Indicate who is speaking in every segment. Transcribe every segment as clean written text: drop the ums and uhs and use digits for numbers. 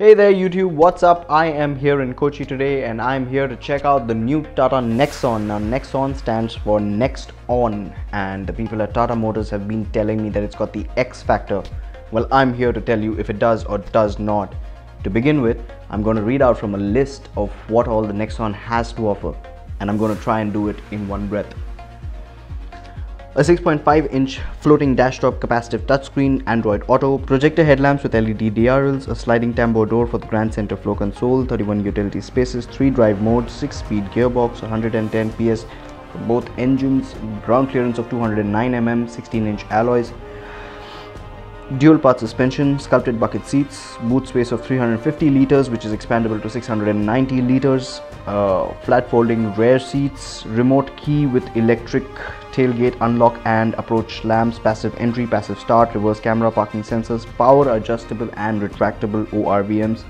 Speaker 1: Hey there YouTube, what's up? I am here in Kochi today and I'm here to check out the new Tata Nexon. Now Nexon stands for Next On, and the people at Tata Motors have been telling me that it's got the X factor. Well, I'm here to tell you if it does or does not. To begin with, I'm going to read out from a list of what all the Nexon has to offer, and I'm going to try and do it in one breath. A 6.5-inch floating dashtop capacitive touchscreen, Android Auto, projector headlamps with LED DRLs, a sliding tambour door for the grand center flow console, 31 utility spaces, 3 drive modes, 6-speed gearbox, 110 PS for both engines, ground clearance of 209 mm, 16-inch alloys, dual part suspension, sculpted bucket seats, boot space of 350 liters which is expandable to 690 liters, flat folding rear seats, remote key with electric tailgate unlock and approach lamps, passive entry, passive start, reverse camera, parking sensors, power adjustable and retractable ORVMs,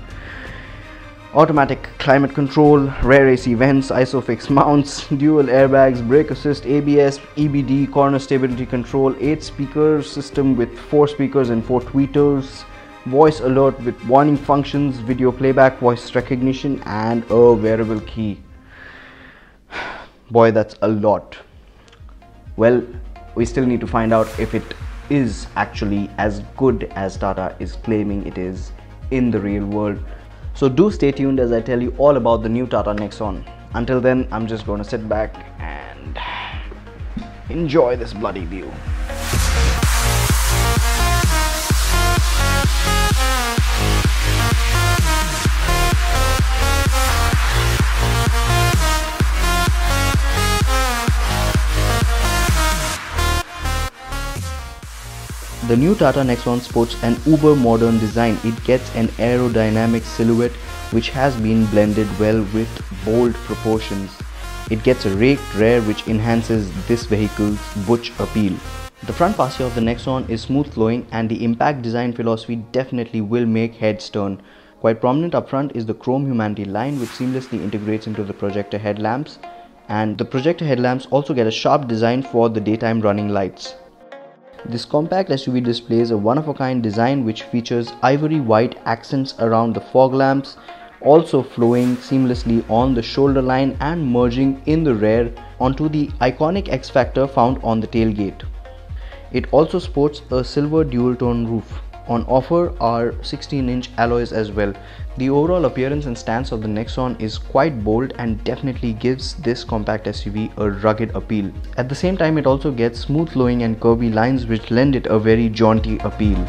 Speaker 1: automatic climate control, rear AC vents, isofix mounts, dual airbags, brake assist, ABS, EBD, corner stability control, 8-speaker system with 4 speakers and 4 tweeters, voice alert with warning functions, video playback, voice recognition, and a wearable key. Boy, that's a lot. Well, we still need to find out if it is actually as good as Tata is claiming it is in the real world. So do stay tuned as I tell you all about the new Tata Nexon. Until then, I'm just going to sit back and enjoy this bloody view. The new Tata Nexon sports an uber modern design. It gets an aerodynamic silhouette which has been blended well with bold proportions. It gets a raked rear which enhances this vehicle's butch appeal. The front fascia of the Nexon is smooth flowing, and the impact design philosophy definitely will make heads turn. Quite prominent up front is the chrome humanity line which seamlessly integrates into the projector headlamps, and the projector headlamps also get a sharp design for the daytime running lights. This compact SUV displays a one-of-a-kind design which features ivory white accents around the fog lamps, also flowing seamlessly on the shoulder line and merging in the rear onto the iconic X Factor found on the tailgate. It also sports a silver dual-tone roof. On offer are 16-inch alloys as well. The overall appearance and stance of the Nexon is quite bold and definitely gives this compact SUV a rugged appeal. At the same time, it also gets smooth flowing and curvy lines which lend it a very jaunty appeal.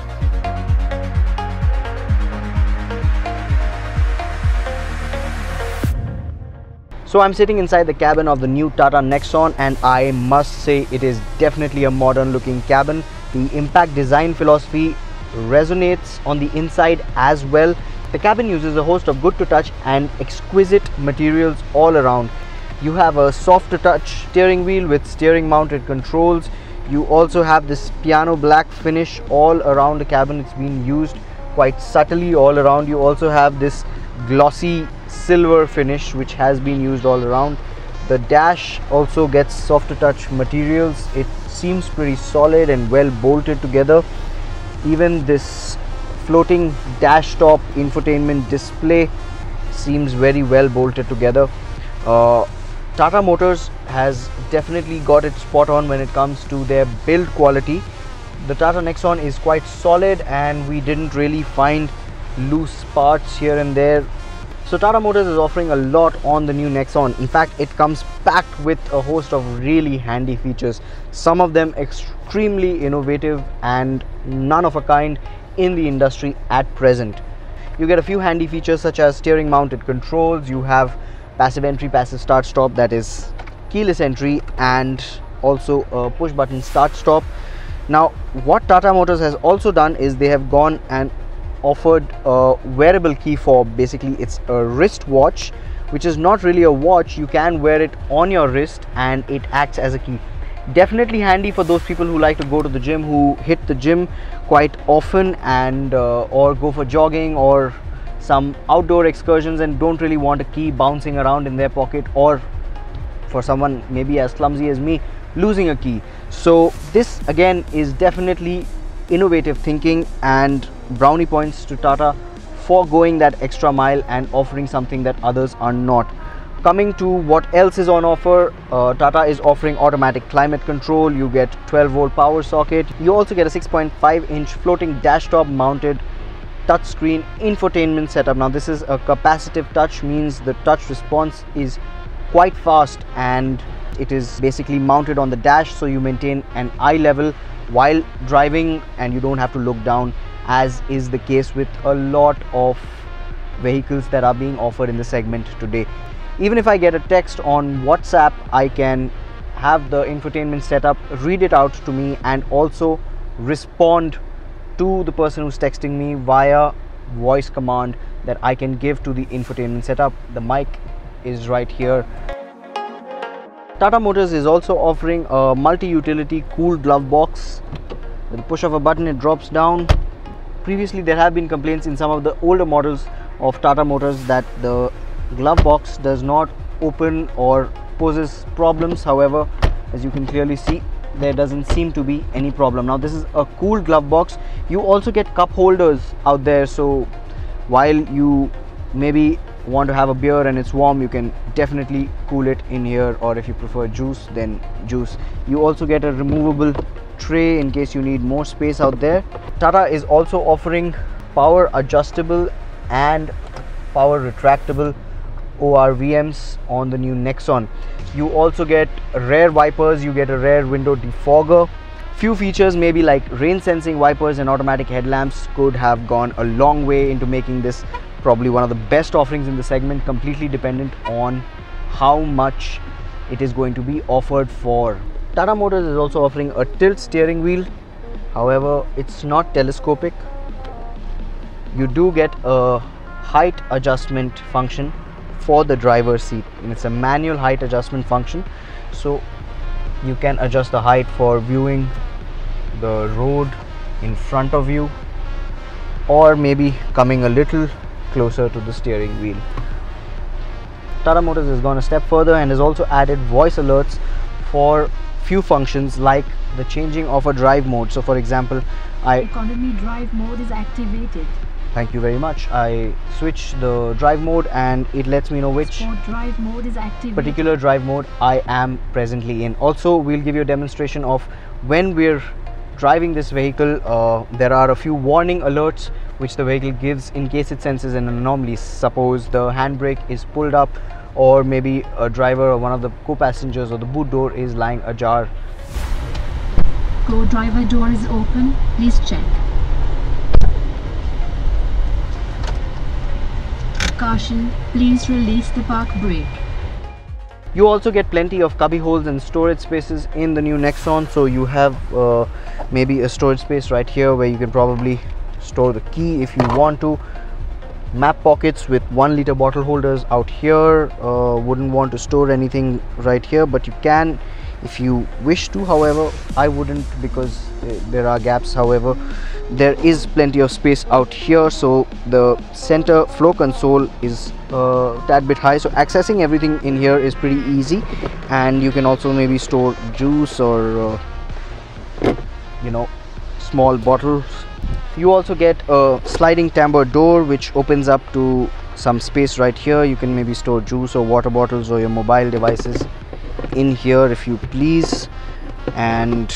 Speaker 1: So I'm sitting inside the cabin of the new Tata Nexon, and I must say it is definitely a modern looking cabin. The impact design philosophy resonates on the inside as well. The cabin uses a host of good to touch and exquisite materials all around. You have a soft to touch steering wheel with steering mounted controls. You also have this piano black finish all around the cabin. It's been used quite subtly all around. You also have this glossy silver finish which has been used all around. The dash also gets soft to touch materials. It seems pretty solid and well bolted together. Even this floating dash top infotainment display seems very well bolted together. Tata Motors has definitely got it spot on when it comes to their build quality. The Tata Nexon is quite solid and we didn't really find loose parts here and there. So Tata Motors is offering a lot on the new Nexon. In fact, it comes packed with a host of really handy features, some of them extremely innovative and none of a kind in the industry at present. You get a few handy features such as steering mounted controls. You have passive entry, passive start stop, that is keyless entry, and also a push button start stop. Now what Tata Motors has also done is they have gone and offered a wearable key fob. Basically it's a wrist watch which is not really a watch. You can wear it on your wrist and it acts as a key. Definitely handy for those people who like to go to the gym, who hit the gym quite often, and or go for jogging or some outdoor excursions and don't really want a key bouncing around in their pocket, or for someone maybe as clumsy as me losing a key. So this again is definitely innovative thinking, and brownie points to Tata foregoing that extra mile and offering something that others are not. Coming to what else is on offer, Tata is offering automatic climate control. You get 12-volt power socket. You also get a 6.5-inch floating dashtop mounted touchscreen infotainment setup. Now this is a capacitive touch, means the touch response is quite fast, and it is basically mounted on the dash, so you maintain an eye level while driving and you don't have to look down, as is the case with a lot of vehicles that are being offered in the segment today. Even if I get a text on WhatsApp, I can have the infotainment setup read it out to me and also respond to the person who's texting me via voice command that I can give to the infotainment setup. The mic is right here. Tata Motors is also offering a multi-utility cool glove box. With the push of a button, it drops down. Previously there have been complaints in some of the older models of Tata Motors that the glove box does not open or poses problems. However, as you can clearly see, there doesn't seem to be any problem. Now this is a cool glove box. You also get cup holders out there, so while you maybe want to have a beer and it's warm, you can definitely cool it in here, or if you prefer juice, then juice. You also get a removable tray in case you need more space out there. Tata is also offering power adjustable and power retractable ORVMs on the new Nexon. You also get rear wipers, you get a rear window defogger. Few features maybe like rain sensing wipers and automatic headlamps could have gone a long way into making this probably one of the best offerings in the segment, completely dependent on how much it is going to be offered for. Tata Motors is also offering a tilt steering wheel. However, it's not telescopic. You do get a height adjustment function for the driver's seat, and it's a manual height adjustment function, so you can adjust the height for viewing the road in front of you, or maybe coming a little closer to the steering wheel. Tata Motors has gone a step further and has also added voice alerts for few functions like the changing of a drive mode. So for example,
Speaker 2: economy drive mode is activated.
Speaker 1: Thank you very much. I switch the drive mode and it lets me know which
Speaker 2: Sport drive mode is activated.
Speaker 1: particular drive mode I am presently in. Also, we'll give you a demonstration of when we're driving this vehicle. There are a few warning alerts which the vehicle gives in case it senses an anomaly. Suppose the handbrake is pulled up, or maybe a driver or one of the co-passengers or the boot door is lying ajar.
Speaker 2: Co-driver door is open. Please check. Caution, please release the park brake.
Speaker 1: You also get plenty of cubby holes and storage spaces in the new Nexon. So you have maybe a storage space right here where you can probably store the key if you want to. Map pockets with 1 liter bottle holders out here. Wouldn't want to store anything right here, but you can if you wish to. However, I wouldn't, because there are gaps. However, there is plenty of space out here, so the center flow console is a tad bit high, so accessing everything in here is pretty easy. And you can also maybe store juice or small bottles. You also get a sliding tambour door which opens up to some space right here. You can maybe store juice or water bottles or your mobile devices in here if you please. And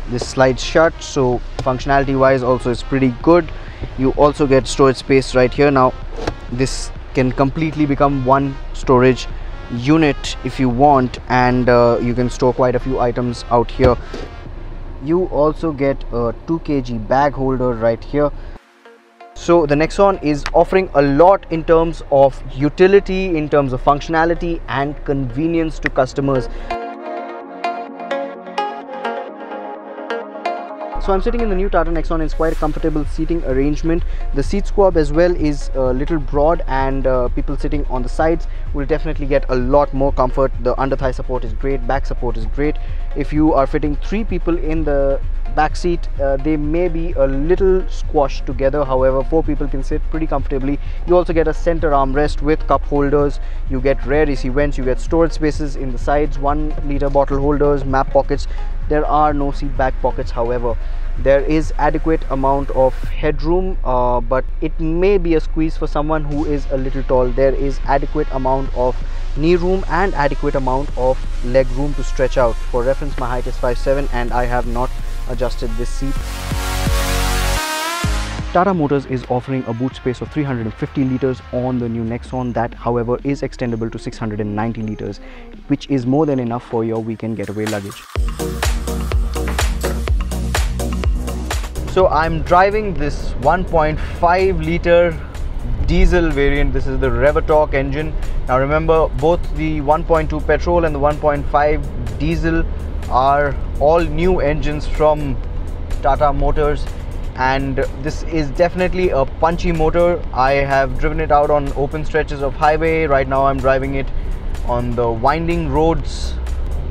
Speaker 1: this slides shut, so functionality wise also is pretty good. You also get storage space right here. Now this can completely become one storage unit if you want, and you can store quite a few items out here. You also get a 2 kg bag holder right here. So the Nexon is offering a lot in terms of utility, in terms of functionality and convenience to customers. So I'm sitting in the new Tata Nexon. It's quite a comfortable seating arrangement. The seat squab as well is a little broad, and people sitting on the sides will definitely get a lot more comfort. The under thigh support is great, back support is great. If you are fitting 3 people in the back seat, they may be a little squashed together, however 4 people can sit pretty comfortably. You also get a center armrest with cup holders, you get rear AC vents, you get storage spaces in the sides, 1-liter bottle holders, map pockets. There are no seat back pockets, however there is adequate amount of headroom, but it may be a squeeze for someone who is a little tall. There is adequate amount of knee room and adequate amount of leg room to stretch out. For reference, my height is 5'7" and I have not adjusted this seat. Tata Motors is offering a boot space of 350 litres on the new Nexon. That, however, is extendable to 690 litres, which is more than enough for your weekend getaway luggage. So I'm driving this 1.5 litre diesel variant. This is the Revotalk engine. Now remember, both the 1.2 petrol and the 1.5 diesel are all new engines from Tata Motors, and this is definitely a punchy motor. I have driven it out on open stretches of highway. Right now I'm driving it on the winding roads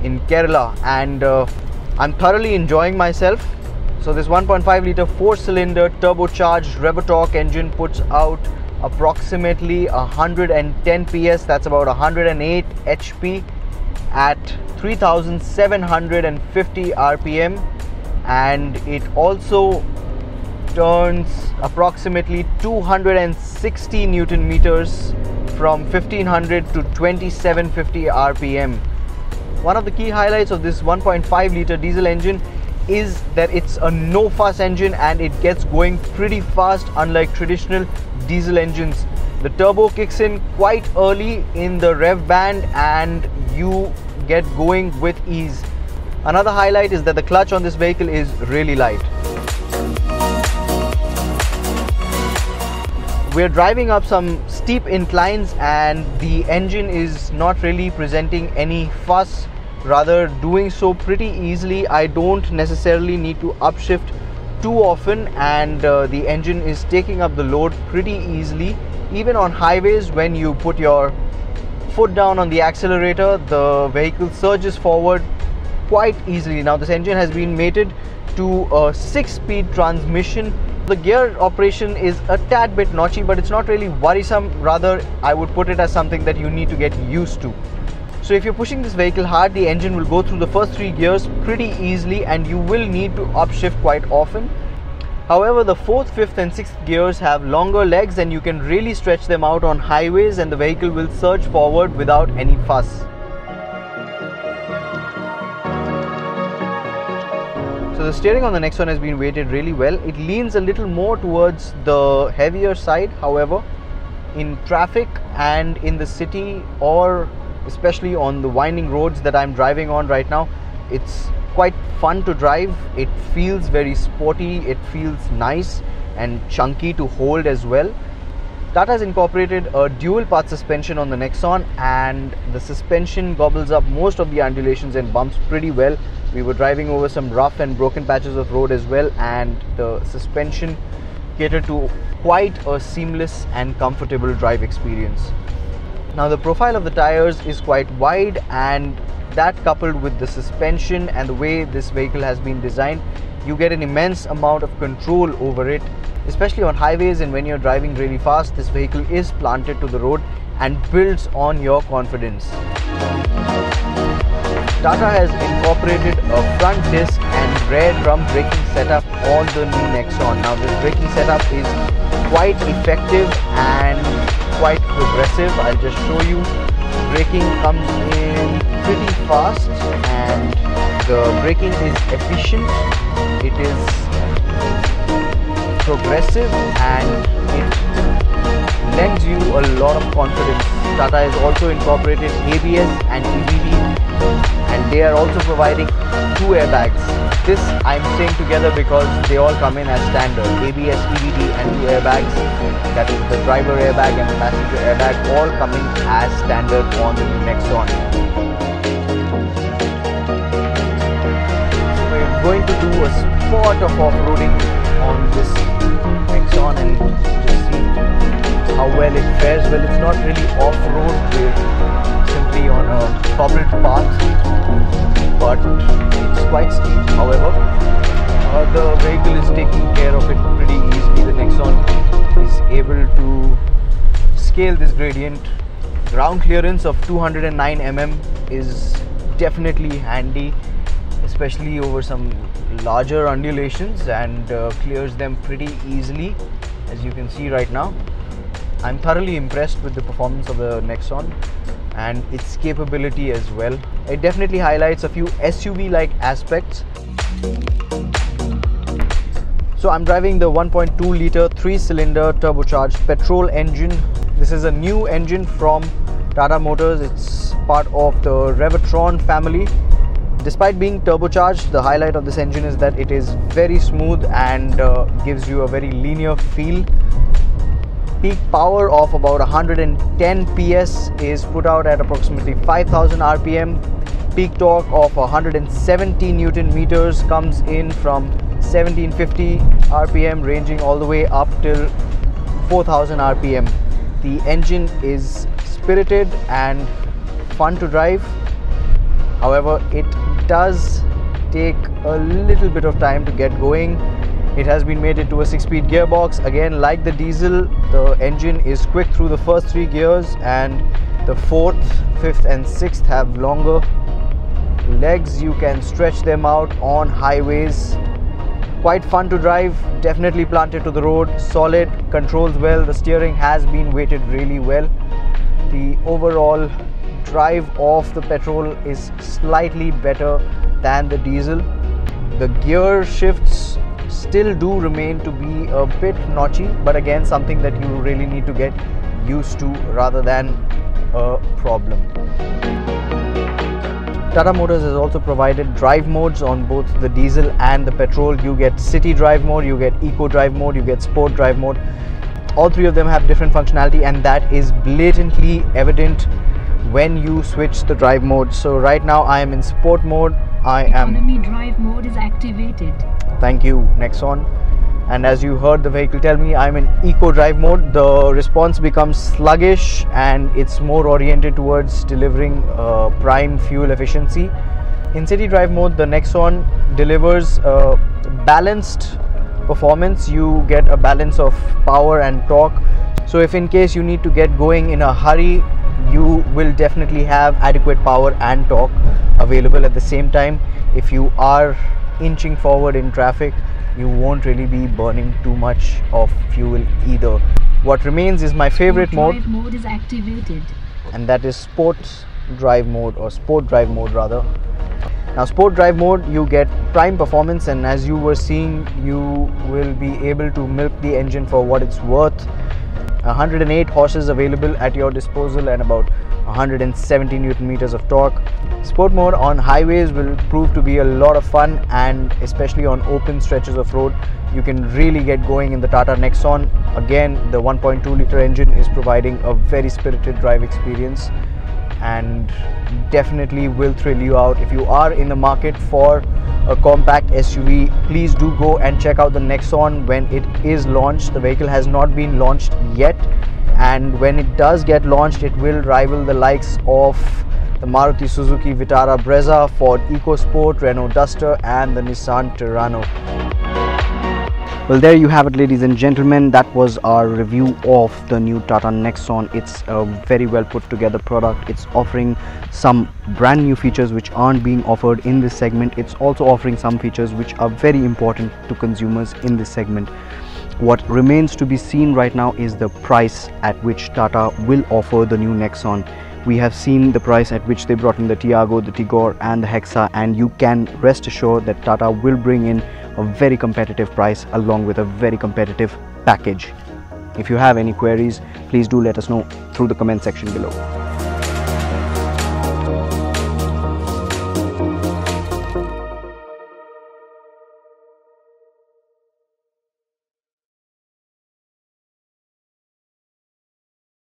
Speaker 1: in Kerala, and I'm thoroughly enjoying myself. So this 1.5 litre 4-cylinder turbocharged Revotalk engine puts out approximately 110 PS, that's about 108 HP at 3750 RPM, and it also turns approximately 260 Newton meters from 1500 to 2750 RPM. One of the key highlights of this 1.5 litre diesel engine is that it's a no-fuss engine and it gets going pretty fast, unlike traditional diesel engines. The turbo kicks in quite early in the rev band and you get going with ease. Another highlight is that the clutch on this vehicle is really light. We're driving up some steep inclines and the engine is not really presenting any fuss, rather doing so pretty easily. I don't necessarily need to upshift too often, and the engine is taking up the load pretty easily. Even on highways, when you put your foot down on the accelerator, the vehicle surges forward quite easily. Now this engine has been mated to a 6-speed transmission. The gear operation is a tad bit notchy, but it's not really worrisome. Rather, I would put it as something that you need to get used to. So if you're pushing this vehicle hard, the engine will go through the first 3 gears pretty easily and you will need to upshift quite often. However, the 4th, 5th and 6th gears have longer legs and you can really stretch them out on highways and the vehicle will surge forward without any fuss. So the steering on the Nexon has been weighted really well. It leans a little more towards the heavier side. However, in traffic and in the city, or especially on the winding roads that I'm driving on right now, it's quite fun to drive. It feels very sporty, it feels nice and chunky to hold as well. Tata has incorporated a dual path suspension on the Nexon and the suspension gobbles up most of the undulations and bumps pretty well. We were driving over some rough and broken patches of road as well, and the suspension catered to quite a seamless and comfortable drive experience. Now the profile of the tires is quite wide, and that coupled with the suspension and the way this vehicle has been designed, you get an immense amount of control over it, especially on highways. And when you're driving really fast, this vehicle is planted to the road and builds on your confidence. Tata has incorporated a front disc and rear drum braking setup on the new Nexon. Now this braking setup is quite effective and quite progressive. I'll just show you. Braking comes in pretty fast and the braking is efficient. It is progressive and it lends you a lot of confidence. Tata has also incorporated ABS and EBD, and they are also providing 2 airbags. This I'm saying together because they all come in as standard. ABS, EBD and 2 airbags, that is the driver airbag and the passenger airbag, all coming as standard on the new Nexon. We're going to do a spot of off-roading on this Nexon and just see how well it fares. Well, it's not really off-road, we're simply on a cobbled path, but it's quite steep. However, scale this gradient. Ground clearance of 209 mm is definitely handy, especially over some larger undulations, and clears them pretty easily, as you can see right now. I'm thoroughly impressed with the performance of the Nexon and its capability as well. It definitely highlights a few SUV-like aspects. So I'm driving the 1.2 litre 3-cylinder turbocharged petrol engine. This is a new engine from Tata Motors. It's part of the Revotron family. Despite being turbocharged, the highlight of this engine is that it is very smooth and gives you a very linear feel. Peak power of about 110 PS is put out at approximately 5000 RPM. Peak torque of 170 Newton meters comes in from 1750 RPM, ranging all the way up till 4000 RPM. The engine is spirited and fun to drive. However, it does take a little bit of time to get going. It has been mated to a 6-speed gearbox. Again, like the diesel, the engine is quick through the first 3 gears, and the 4th, 5th and 6th have longer legs. You can stretch them out on highways. Quite fun to drive, definitely planted to the road, solid, controls well. The steering has been weighted really well. The overall drive of the petrol is slightly better than the diesel. The gear shifts still do remain to be a bit notchy, but again, something that you really need to get used to rather than a problem. Tata Motors has also provided drive modes on both the diesel and the petrol. You get city drive mode, you get eco drive mode, you get sport drive mode. All 3 of them have different functionality, and that is blatantly evident when you switch the drive mode. So right now I am in sport mode.
Speaker 2: Economy drive mode is activated.
Speaker 1: Thank you, Nexon. And as you heard the vehicle tell me, I'm in eco drive mode. The response becomes sluggish and it's more oriented towards delivering prime fuel efficiency. In city drive mode, the Nexon delivers balanced performance. You get a balance of power and torque. So if in case you need to get going in a hurry, you will definitely have adequate power and torque available at the same time. If you are inching forward in traffic, you won't really be burning too much of fuel either. What remains is my favorite mode.
Speaker 2: Drive mode is activated.
Speaker 1: And that is sports drive mode, or sport drive mode rather. Now sport drive mode, you get prime performance, and as you were seeing, you will be able to milk the engine for what it's worth. 108 horses available at your disposal and about 170 Newton meters of torque. Sport mode on highways will prove to be a lot of fun, and especially on open stretches of road, you can really get going in the Tata Nexon. Again, the 1.2 litre engine is providing a very spirited drive experience and definitely will thrill you out. If you are in the market for a compact SUV, please do go and check out the Nexon when it is launched. The vehicle has not been launched yet, and when it does get launched, it will rival the likes of the Maruti Suzuki Vitara Brezza, Ford EcoSport, Renault Duster and the Nissan Terrano. Well, there you have it, ladies and gentlemen. That was our review of the new Tata Nexon. It's a very well put together product. It's offering some brand new features which aren't being offered in this segment. It's also offering some features which are very important to consumers in this segment. What remains to be seen right now is the price at which Tata will offer the new Nexon. We have seen the price at which they brought in the Tiago, the Tigor and the Hexa, and you can rest assured that Tata will bring in a very competitive price along with a very competitive package. If you have any queries, please do let us know through the comment section below.